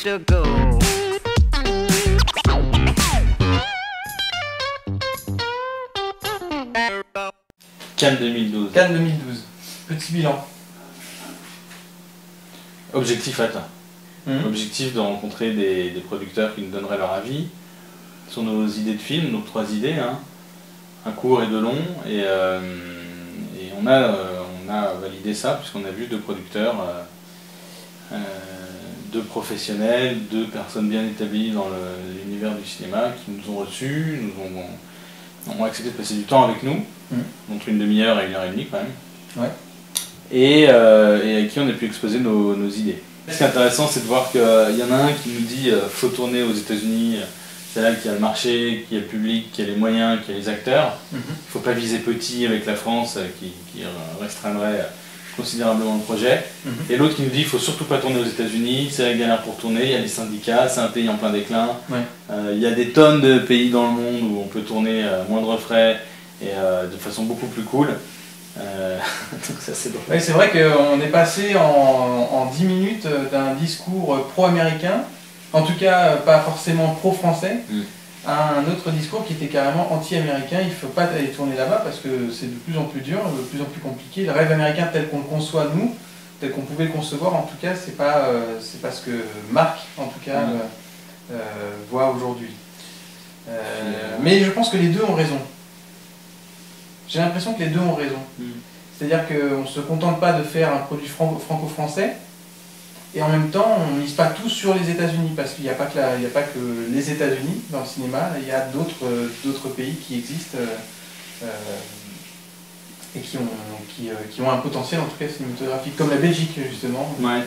to go. Cannes 2012. Cannes 2012. Petit bilan. Objectif atteint. Objectif de rencontrer des producteurs qui nous donneraient leur avis sur nos idées de film, nos 3 idées, hein, un court et 2 longs, et on a validé ça puisqu'on a vu 2 producteurs, 2 professionnels, 2 personnes bien établies dans l'univers du cinéma qui nous ont reçus, ont accepté de passer du temps avec nous, entre une demi-heure et 1h30 quand même, Ouais. et avec qui on a pu exposer nos idées. Ce qui est intéressant, c'est de voir qu'il y en a un qui nous dit faut tourner aux États-Unis, c'est là qu'il y a le marché, qu'il y a le public, qu'il y a les moyens, qu'il y a les acteurs. Il ne faut pas viser petit avec la France qui restreindrait considérablement le projet. Et l'autre qui nous dit il ne faut surtout pas tourner aux États-Unis, c'est la galère pour tourner, il y a les syndicats, c'est un pays en plein déclin. Il y a des tonnes de pays dans le monde où on peut tourner à moindre frais et de façon beaucoup plus cool. Donc ça c'est drôle. Oui, c'est vrai qu'on est passé en 10 minutes d'un discours pro-américain, en tout cas pas forcément pro-français, à un autre discours qui était carrément anti-américain. Il ne faut pas aller tourner là-bas parce que c'est de plus en plus dur, de plus en plus compliqué. Le rêve américain tel qu'on le conçoit nous, tel qu'on pouvait le concevoir, en tout cas c'est pas ce que Marc en tout cas voit aujourd'hui. Mais je pense que les deux ont raison. J'ai l'impression que les deux ont raison. C'est-à-dire qu'on ne se contente pas de faire un produit franco-français, et en même temps, on ne mise pas tout sur les États-Unis, parce qu'il n'y a pas que les États-Unis dans le cinéma, il y a d'autres pays qui existent et qui ont un potentiel, en tout cas cinématographique, comme la Belgique, justement. Ouais,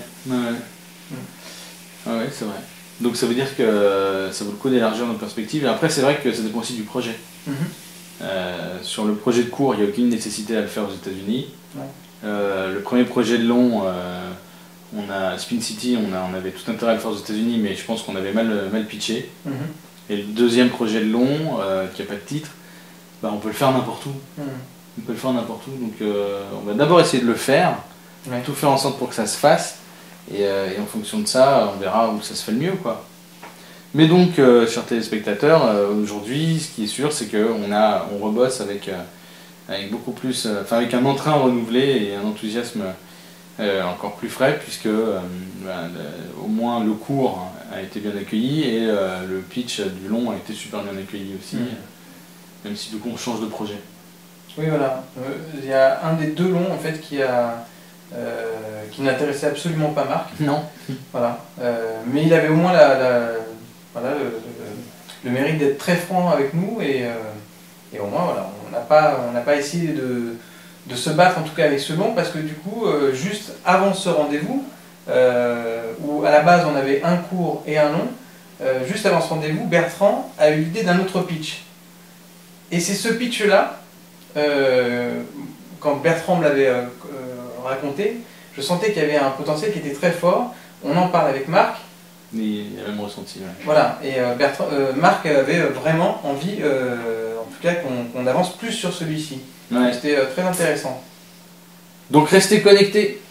c'est vrai. Donc ça veut dire que ça vaut le coup d'élargir nos perspectives, et après c'est vrai que ça dépend aussi du projet. Sur le projet de court, il n'y a aucune nécessité à le faire aux États-Unis. Le premier projet de long, Spin City, on avait tout intérêt à le faire aux États-Unis, mais je pense qu'on avait mal pitché. Et le deuxième projet de long, qui n'a pas de titre, on peut le faire n'importe où. On peut le faire n'importe où, donc on va d'abord essayer de le faire, tout faire en sorte pour que ça se fasse, et en fonction de ça, on verra où ça se fait le mieux, quoi. Mais donc, chers téléspectateurs, aujourd'hui, ce qui est sûr, c'est qu'on rebosse avec beaucoup plus, avec un entrain renouvelé et un enthousiasme encore plus frais, puisque au moins le court a été bien accueilli et le pitch du long a été super bien accueilli aussi, même si du coup on change de projet. Oui, voilà. Il y a un des 2 longs en fait qui n'intéressait absolument pas Marc. Non. Voilà. Mais il avait au moins le mérite d'être très franc avec nous, et au moins voilà, on n'a pas essayé de se battre en tout cas avec ce long, parce que du coup juste avant ce rendez-vous où à la base on avait un court et un long, juste avant ce rendez-vous, Bertrand a eu l'idée d'un autre pitch, et c'est ce pitch là, quand Bertrand me l'avait raconté, je sentais qu'il y avait un potentiel qui était très fort. On en parle avec Marc. Il a même ressenti. Voilà, et Marc avait vraiment envie, en tout cas, qu'on avance plus sur celui-ci. C'était très intéressant. Donc restez connectés.